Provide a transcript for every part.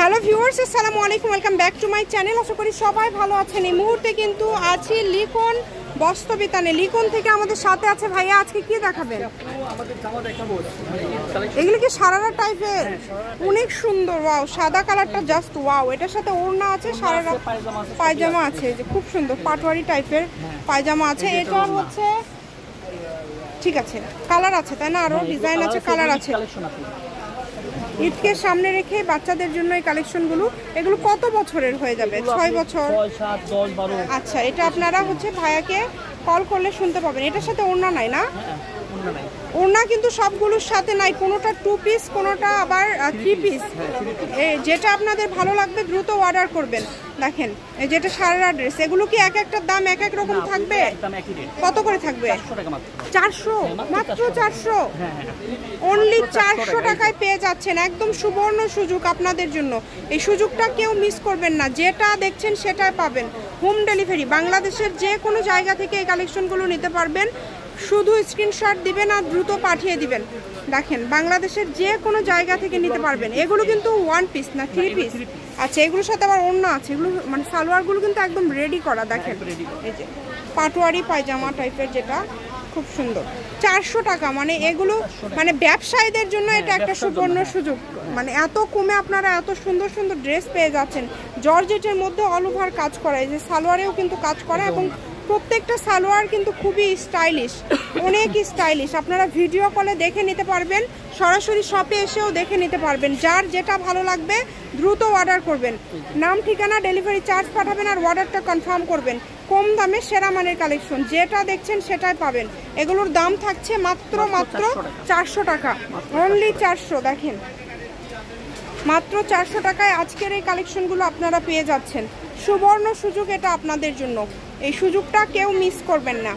Hello viewers, আসসালামু আলাইকুম, welcome back to my channel. আশা করি সবাই ভালো আছেন। এই মুহূর্তে কিন্তু আছি লিকন বস্ত্রবিতানে। লিকন থেকে আমাদের সাথে আছে ভাইয়া। আজকে কি দেখাবেন? এগুলো কি সারারা টাইপের? অনেক সুন্দর। ওয়াও, সাদা কালারটা জাস্ট ওয়াও। এটার সাথে ওড়না আছে, সারারা পায়জামা আছে, যে খুব সুন্দর পাটোয়ারি টাইপের পায়জামা আছে। এটা হচ্ছে ঠিক আছে, কালার আছে তাই না? আরো ডিজাইন আছে, কালার আছে। ঈদকে সামনে রেখে বাচ্চাদের জন্য এই কালেকশনগুলো। এগুলো কত বছরের হয়ে যাবে? 6 বছর, 6, 7, 10, 12। আচ্ছা, এটা আপনারা হচ্ছে ভাইয়াকে কল করলে শুনতে পাবেন। এটার সাথে ওড়না নাই না? ওড়না কিন্তু সবগুলোর সাথে নাই, কোনোটা 2 পিস, কোনোটা আবার 3 পিস। যেটা আপনাদের ভালো লাগবে দ্রুত অর্ডার করবেন। দেখেন এই যেটা সারারা ড্রেস, এগুলো কি এক একটার দাম এক এক রকম থাকবে? কত করে থাকবে? 400 মাত্র। 400 অনলি 400 টাকায় পেয়ে যাচ্ছেন। একদম সুবর্ণ সুযোগ আপনাদের জন্য। এই সুযোগটা কেউ মিস করবেন না। যেটা দেখছেন সেটাই পাবেন। হোম ডেলিভারি, বাংলাদেশের যে কোনো জায়গা থেকে এই কালেকশনগুলো নিতে পারবেন। শুধু স্ক্রিনশট দিবেন আর দ্রুত পাঠিয়ে দিবেন। দেখেন বাংলাদেশের যে কোনো জায়গা থেকে নিতে পারবেন। এগুলো কিন্তু 1 পিস না, 3 পিস। আচ্ছা, এগুলোর সাথে আবার ওড়না আছে। এগুলো মানে সালোয়ারগুলো কিন্তু একদম রেডি করা। দেখেন এই যে পাটোয়ারি পায়জামা টাইপের, যেটা খুব সুন্দর। 400 টাকা, মানে এগুলো মানে ব্যবসায়ীদের জন্য এটা একটা সুবর্ণ সুযোগ। মানে এত কমে আপনারা এত সুন্দর সুন্দর ড্রেস পেয়ে যাচ্ছেন। জর্জেটের মধ্যে অল ওভার কাজ করা, এই যে সালোয়ারেও কিন্তু কাজ করা, এবং প্রত্যেকটা সালোয়ার কিন্তু খুবই স্টাইলিশ, অনেক স্টাইলিশ। আপনারা ভিডিও কলে দেখে নিতে পারবেন, সরাসরি শপে এসেও দেখে নিতে পারবেন। যার যেটা ভালো লাগবে দ্রুত অর্ডার করবেন। নাম, ঠিকানা, ডেলিভারি চার্জ পাঠাবেন আর অর্ডারটা কনফার্ম করবেন। কম দামে সেরা মানের কালেকশন, যেটা দেখছেন সেটাই পাবেন। এগুলোর দাম থাকছে মাত্র 400 টাকা, অনলি 400। দেখেন মাত্র 400 টাকায় আজকের এই কালেকশনগুলো আপনারা পেয়ে যাচ্ছেন। সুবর্ণ সুযোগ এটা আপনাদের জন্য। এই সুযোগটা কেউ মিস করবেন না,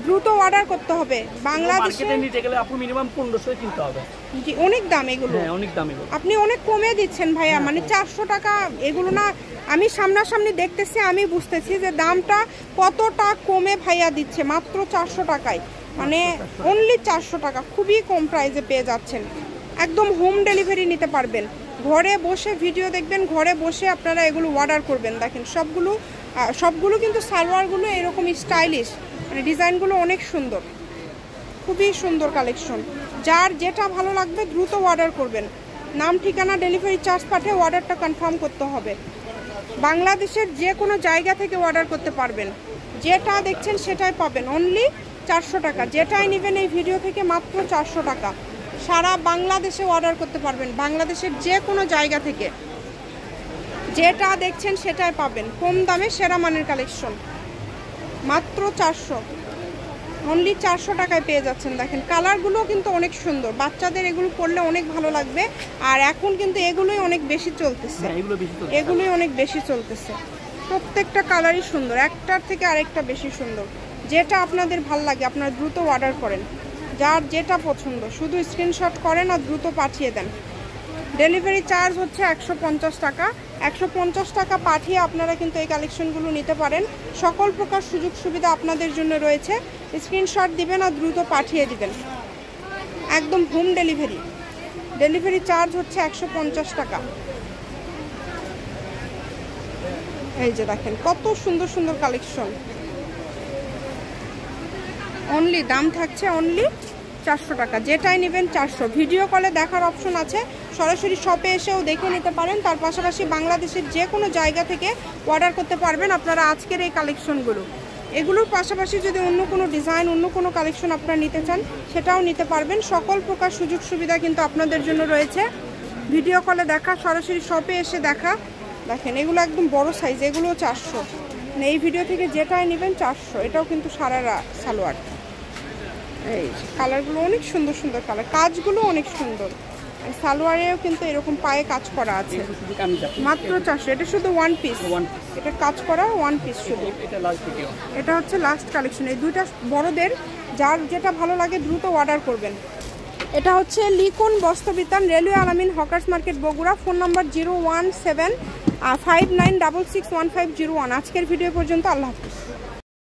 দ্রুত অর্ডার করতে হবে। বাংলাদেশে নিতে গেলে আপু মিনিমাম 1500 কিনতে হবে। জি, অনেক দাম এগুলো। হ্যাঁ, অনেক দাম এগুলো। আপনি অনেক কমে দিচ্ছেন ভাইয়া, মানে 400 টাকা এগুলো না। আমি সামনাসামনি দেখতেছি, আমি বুঝতেছি যে দামটা কতটা কমে ভাইয়া দিচ্ছে। মাত্র 400 টাকায়, মানে অনলি 400 টাকা, খুবই কম প্রাইসে পেয়ে যাচ্ছেন। একদম হোম ডেলিভারি নিতে পারবেন। ঘরে বসে ভিডিও দেখবেন, ঘরে বসে আপনারা এগুলো অর্ডার করবেন। দেখেন সবগুলো কিন্তু সালোয়ারগুলো এরকম স্টাইলিশ, মানে ডিজাইনগুলো অনেক সুন্দর, খুবই সুন্দর কালেকশন। যার যেটা ভালো লাগবে দ্রুত অর্ডার করবেন। নাম, ঠিকানা, ডেলিভারি চার্জ পাঠিয়ে অর্ডারটা কনফার্ম করতে হবে। বাংলাদেশের যে কোনো জায়গা থেকে অর্ডার করতে পারবেন। যেটা দেখছেন সেটাই পাবেন, অনলি 400 টাকা। যেটাই নেবেন এই ভিডিও থেকে মাত্র 400 টাকা। সারা বাংলাদেশে অর্ডার করতে পারবেন, বাংলাদেশের যে কোনো জায়গা থেকে। যেটা দেখছেন সেটাই পাবেন, কম দামে সেরা মানের কালেকশন। মাত্র 400, অনলি 400 টাকায় পেয়ে যাচ্ছেন। দেখেন কালারগুলো কিন্তু অনেক সুন্দর, বাচ্চাদের এগুলো পরলে অনেক ভালো লাগবে। আর এখন কিন্তু এগুলোই অনেক বেশি চলতেছে, এগুলোই অনেক বেশি চলতেছে। প্রত্যেকটা কালারই সুন্দর, একটার থেকে আরেকটা বেশি সুন্দর। যেটা আপনাদের ভালো লাগে আপনারা দ্রুত অর্ডার করেন। যার যেটা পছন্দ শুধু স্ক্রিনশট করেন আর দ্রুত পাঠিয়ে দেন। ডেলিভারি চার্জ হচ্ছে 150 টাকা। 150 টাকা পাঠিয়ে আপনারা কিন্তু এই কালেকশনগুলো নিতে পারেন। সকল প্রকার সুযোগ সুবিধা আপনাদের জন্য রয়েছে। স্ক্রিনশট দিবেন আর দ্রুত পাঠিয়ে দিবেন। একদম হোম ডেলিভারি। ডেলিভারি চার্জ হচ্ছে 150 টাকা। এই যে দেখেন কত সুন্দর সুন্দর কালেকশন। অনলি দাম থাকছে অনলি 400 টাকা। যেটাই নেবেন 400। ভিডিও কলে দেখার অপশন আছে, সরাসরি শপে এসেও দেখে নিতে পারেন। তার পাশাপাশি বাংলাদেশের যে কোনো জায়গা থেকে অর্ডার করতে পারবেন আপনারা আজকের এই কালেকশনগুলো। এগুলোর পাশাপাশি যদি অন্য কোনো ডিজাইন, অন্য কোনো কালেকশন আপনারা নিতে চান সেটাও নিতে পারবেন। সকল প্রকার সুযোগ সুবিধা কিন্তু আপনাদের জন্য রয়েছে। ভিডিও কলে দেখা, সরাসরি শপে এসে দেখা। দেখেন এগুলো একদম বড় সাইজ, এগুলোও 400। মানে এই ভিডিও থেকে যেটাই নেবেন 400। এটাও কিন্তু সারারা সালোয়ার। এই কালারগুলো অনেক সুন্দর সুন্দর কালার, কাজগুলো অনেক সুন্দর। সালোয়ারেও কিন্তু এরকম পায়ে কাজ করা আছে। মাত্র 400। এটা শুধু 1 পিস, এটা কাজ করা 1 পিস শুধু। এটা হচ্ছে লাস্ট কালেকশন। এই দুইটা বড়দের, যার যেটা ভালো লাগে দ্রুত অর্ডার করবেন। এটা হচ্ছে লিকন বস্ত্রবিতান, রেলওয়ে আলামিন, hawkers market, Bogura. Phone number 01759661501। আজকের ভিডিও পর্যন্ত। আল্লাহ হাফিজ।